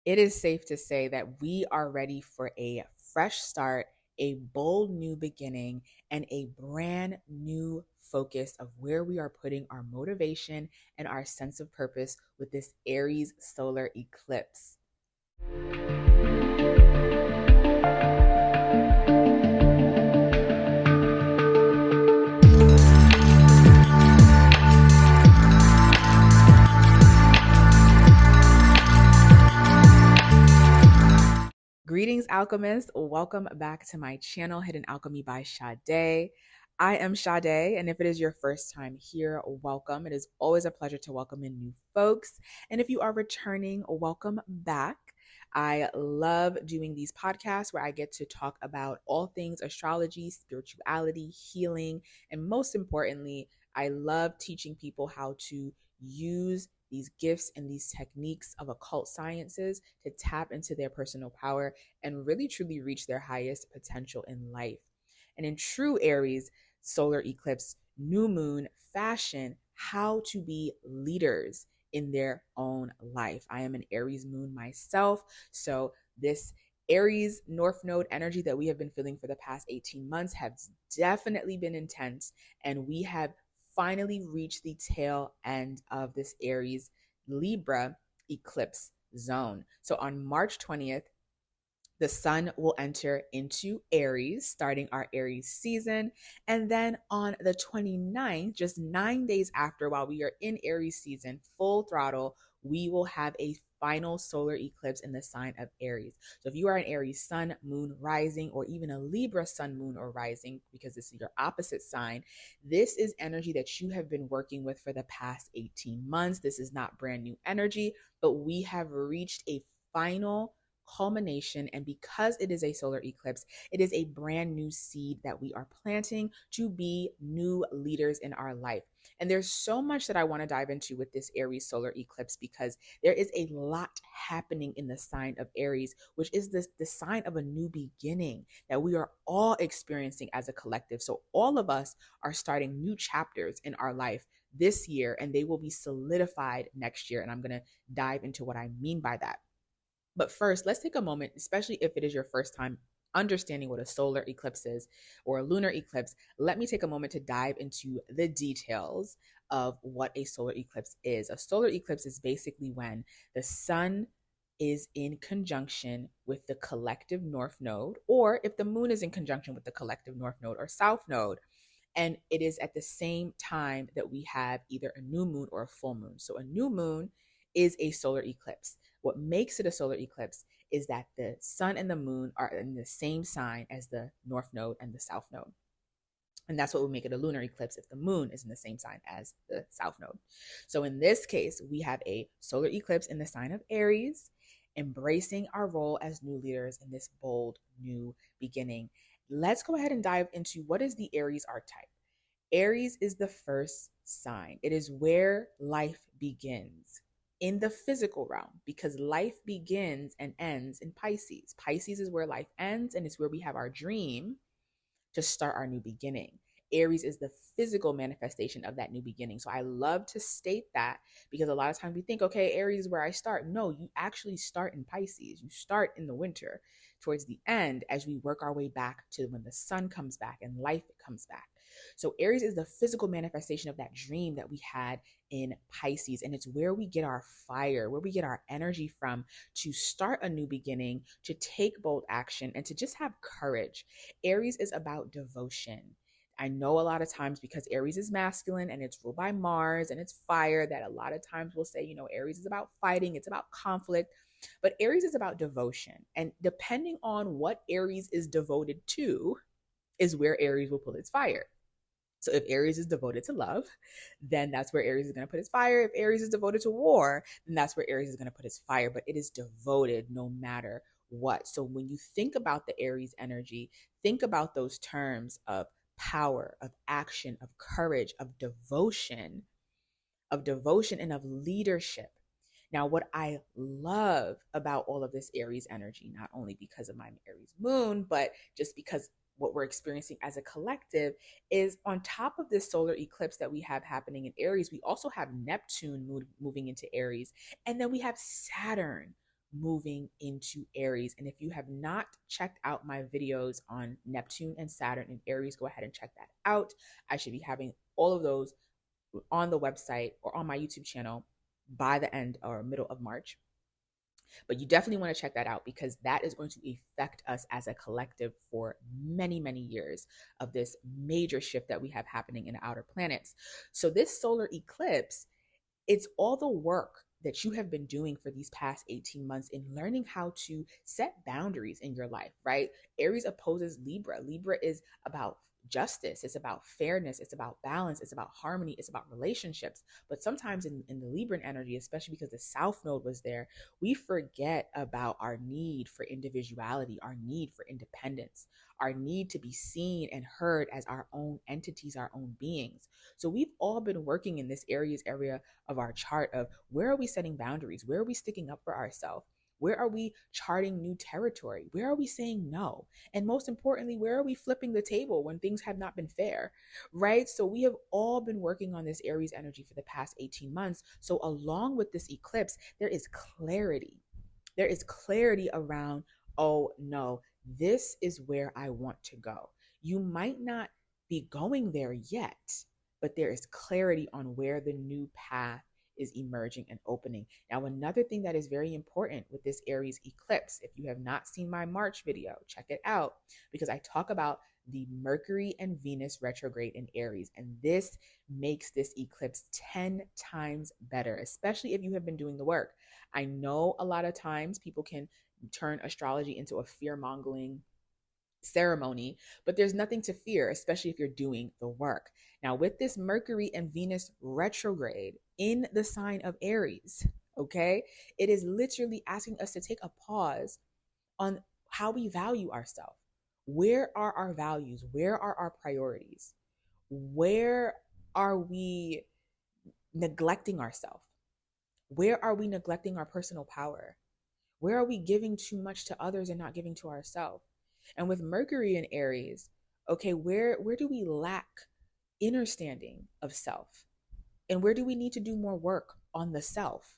It is safe to say that we are ready for a fresh start, a bold new beginning, and a brand new focus of where we are putting our motivation and our sense of purpose with this Aries solar eclipse. Greetings, alchemists. Welcome back to my channel, Hidden Alchemy by Sade. I am Sade, and if it is your first time here, welcome. It is always a pleasure to welcome in new folks. And if you are returning, welcome back. I love doing these podcasts where I get to talk about all things astrology, spirituality, healing, and most importantly, I love teaching people how to use these gifts and these techniques of occult sciences to tap into their personal power and really truly reach their highest potential in life. And in true Aries solar eclipse, new moon fashion, how to be leaders in their own life. I am an Aries moon myself, so this Aries North Node energy that we have been feeling for the past 18 months has definitely been intense, and we have finally reached the tail end of this Aries Libra eclipse zone. So on March 20th, the sun will enter into Aries, starting our Aries season. And then on the 29th, just 9 days after, while we are in Aries season, full throttle, we will have a final solar eclipse in the sign of Aries. So if you are an Aries sun, moon, rising, or even a Libra sun, moon, or rising, because this is your opposite sign, this is energy that you have been working with for the past 18 months. This is not brand new energy, but we have reached a final culmination. And because it is a solar eclipse, it is a brand new seed that we are planting to be new leaders in our life. And there's so much that I want to dive into with this Aries solar eclipse because there is a lot happening in the sign of Aries, which is the sign of a new beginning that we are all experiencing as a collective. So all of us are starting new chapters in our life this year, and they will be solidified next year. And I'm going to dive into what I mean by that. But first, let's take a moment, especially if it is your first time understanding what a solar eclipse is or a lunar eclipse. Let me take a moment to dive into the details of what a solar eclipse is. A solar eclipse is basically when the sun is in conjunction with the collective north node, or if the moon is in conjunction with the collective north node or south node. And it is at the same time that we have either a new moon or a full moon. So a new moon is a solar eclipse. What makes it a solar eclipse is that the sun and the moon are in the same sign as the north node and the south node. And that's what would make it a lunar eclipse if the moon is in the same sign as the south node. So in this case, we have a solar eclipse in the sign of Aries, embracing our role as new leaders in this bold new beginning. Let's go ahead and dive into what is the Aries archetype. Aries is the first sign. It is where life begins in the physical realm, because life begins and ends in Pisces. Pisces is where life ends, and it's where we have our dream to start our new beginning. Aries is the physical manifestation of that new beginning. So I love to state that because a lot of times we think, okay, Aries is where I start. No, you actually start in Pisces. You start in the winter towards the end as we work our way back to when the sun comes back and life comes back. So Aries is the physical manifestation of that dream that we had in Pisces. And it's where we get our fire, where we get our energy from to start a new beginning, to take bold action, and to just have courage. Aries is about devotion. I know a lot of times, because Aries is masculine and it's ruled by Mars and it's fire, that a lot of times we'll say, Aries is about fighting, it's about conflict, but Aries is about devotion. And depending on what Aries is devoted to is where Aries will pull its fire. So if Aries is devoted to love, then that's where Aries is going to put its fire. If Aries is devoted to war, then that's where Aries is going to put its fire. But it is devoted no matter what. So when you think about the Aries energy, think about those terms of power, of action, of courage, of devotion, and of leadership. Now, what I love about all of this Aries energy, not only because of my Aries moon, but just because what we're experiencing as a collective, is on top of this solar eclipse that we have happening in Aries, we also have Neptune moving into Aries. And then we have Saturn moving into Aries. And if you have not checked out my videos on Neptune and Saturn in Aries, go ahead and check that out. I should be having all of those on the website or on my YouTube channel by the end or middle of March. But you definitely want to check that out because that is going to affect us as a collective for many, many years of this major shift that we have happening in the outer planets. So, this solar eclipse, it's all the work that you have been doing for these past 18 months in learning how to set boundaries in your life, right? Aries opposes Libra. Libra is about justice, it's about fairness, it's about balance, it's about harmony, it's about relationships. But sometimes in the Libran energy, especially because the South Node was there, we forget about our need for individuality, our need for independence, our need to be seen and heard as our own entities, our own beings. So we've all been working in this Aries area of our chart of where are we setting boundaries? Where are we sticking up for ourselves? Where are we charting new territory? Where are we saying no? And most importantly, where are we flipping the table when things have not been fair? Right? So we have all been working on this Aries energy for the past 18 months. So along with this eclipse, there is clarity. There is clarity around, oh no, this is where I want to go. You might not be going there yet, but there is clarity on where the new path is emerging and opening. Now, another thing that is very important with this Aries eclipse, if you have not seen my March video, check it out because I talk about the Mercury and Venus retrograde in Aries, and this makes this eclipse 10 times better, especially if you have been doing the work. I know a lot of times people can turn astrology into a fear-mongering ceremony, but there's nothing to fear, especially if you're doing the work. Now, with this Mercury and Venus retrograde in the sign of Aries, okay, it is literally asking us to take a pause on how we value ourselves. Where are our values? Where are our priorities? Where are we neglecting ourselves? Where are we neglecting our personal power? Where are we giving too much to others and not giving to ourselves? And with Mercury in Aries, okay, where do we lack understanding of self? And where do we need to do more work on the self?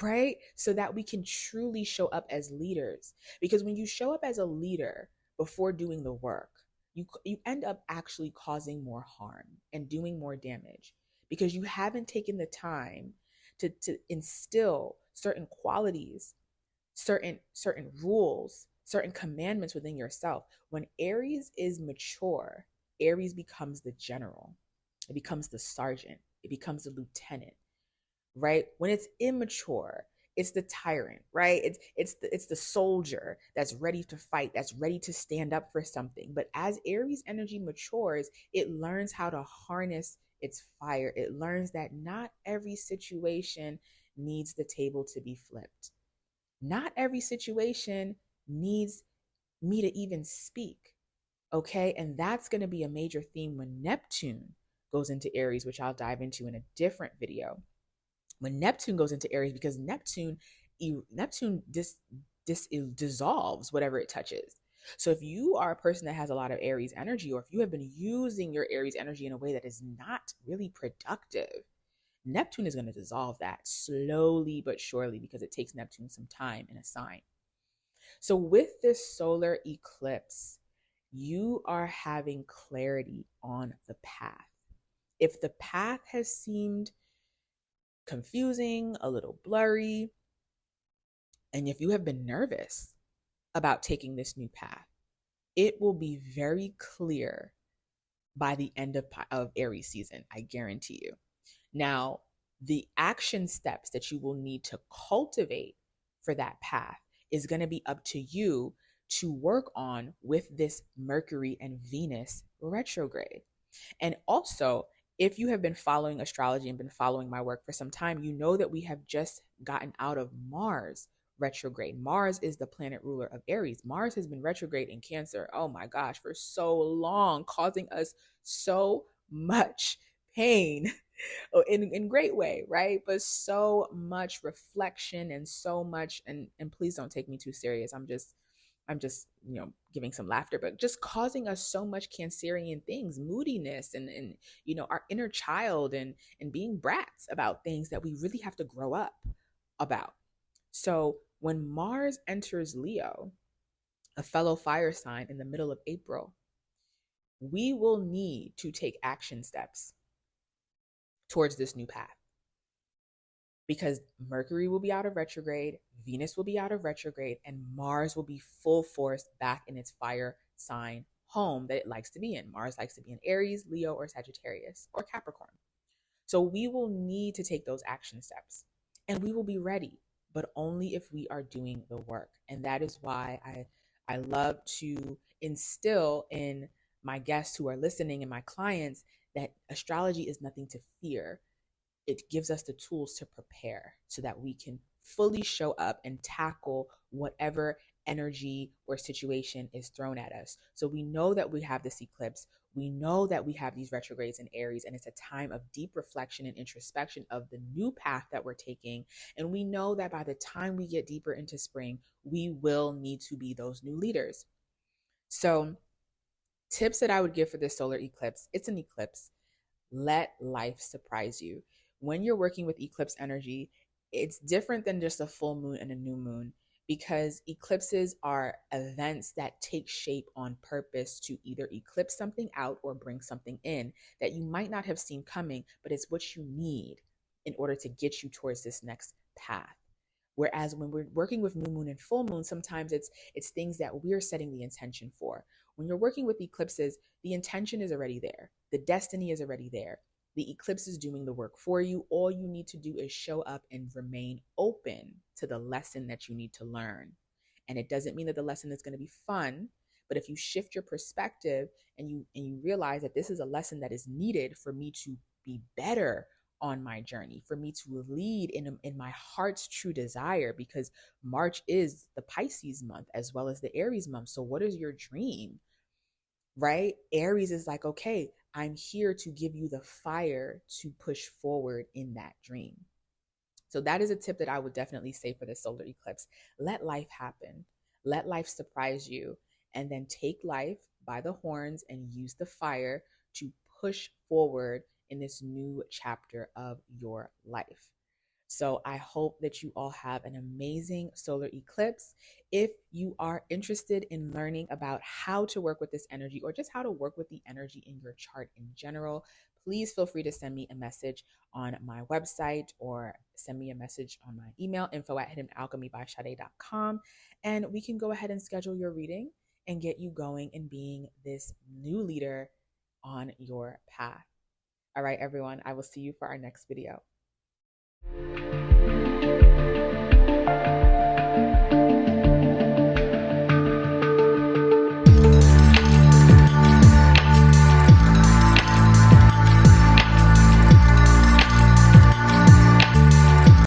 Right? So that we can truly show up as leaders. Because when you show up as a leader before doing the work, you end up actually causing more harm and doing more damage because you haven't taken the time to instill certain qualities, certain rules, certain commandments within yourself. When Aries is mature, Aries becomes the general, it becomes the sergeant, it becomes the lieutenant, right? When it's immature, it's the tyrant, right? It's the soldier that's ready to fight, that's ready to stand up for something. But as Aries energy matures, it learns how to harness its fire. It learns that not every situation needs the table to be flipped. Not every situation needs me to even speak. Okay. And that's going to be a major theme when Neptune goes into Aries, which I'll dive into in a different video. When Neptune goes into Aries, because Neptune dissolves whatever it touches. So if you are a person that has a lot of Aries energy, or if you have been using your Aries energy in a way that is not really productive, Neptune is going to dissolve that slowly but surely because it takes Neptune some time in a sign. So with this solar eclipse, you are having clarity on the path. If the path has seemed confusing, a little blurry, and if you have been nervous about taking this new path, it will be very clear by the end of Aries season, I guarantee you. Now, the action steps that you will need to cultivate for that path is going to be up to you to work on with this Mercury and Venus retrograde. And also, if you have been following astrology and been following my work for some time, you know that we have just gotten out of Mars retrograde. Mars is the planet ruler of Aries. Mars has been retrograde in Cancer, oh my gosh, for so long, causing us so much pain in great way, right? But so much reflection and so much, and please don't take me too serious. I'm just giving some laughter, but just causing us so much Cancerian things, moodiness, and our inner child, and being brats about things that we really have to grow up about. So When Mars enters Leo, a fellow fire sign, in the middle of April, we will need to take action steps towards this new path, because Mercury will be out of retrograde, Venus will be out of retrograde, and Mars will be full force back in its fire sign home that it likes to be in. Mars likes to be in Aries, Leo, or Sagittarius, or Capricorn. So we will need to take those action steps, and we will be ready, but only if we are doing the work. And that is why I love to instill in my guests who are listening and my clients that astrology is nothing to fear. It gives us the tools to prepare so that we can fully show up and tackle whatever energy or situation is thrown at us. So we know that we have this eclipse. We know that we have these retrogrades in Aries, and it's a time of deep reflection and introspection of the new path that we're taking. And we know that by the time we get deeper into spring, we will need to be those new leaders. So, tips that I would give for this solar eclipse: it's an eclipse. Let life surprise you. When you're working with eclipse energy, it's different than just a full moon and a new moon, because eclipses are events that take shape on purpose to either eclipse something out or bring something in that you might not have seen coming, but it's what you need in order to get you towards this next path. Whereas when we're working with new moon and full moon, sometimes it's things that we're setting the intention for. When you're working with eclipses, the intention is already there. The destiny is already there. The eclipse is doing the work for you. All you need to do is show up and remain open to the lesson that you need to learn. And it doesn't mean that the lesson is going to be fun, but if you shift your perspective and you realize that this is a lesson that is needed for me to be better on my journey, for me to lead in my heart's true desire, because March is the Pisces month as well as the Aries month. So what is your dream? Right? Aries is like, okay, I'm here to give you the fire to push forward in that dream. So that is a tip that I would definitely say for the solar eclipse. Let life happen. Let life surprise you, and then take life by the horns and use the fire to push forward in this new chapter of your life. So I hope that you all have an amazing solar eclipse. If you are interested in learning about how to work with this energy, or just how to work with the energy in your chart in general, please feel free to send me a message on my website, or send me a message on my email, info@hiddenalchemybysade.com, and we can go ahead and schedule your reading and get you going and being this new leader on your path. All right, everyone, I will see you for our next video.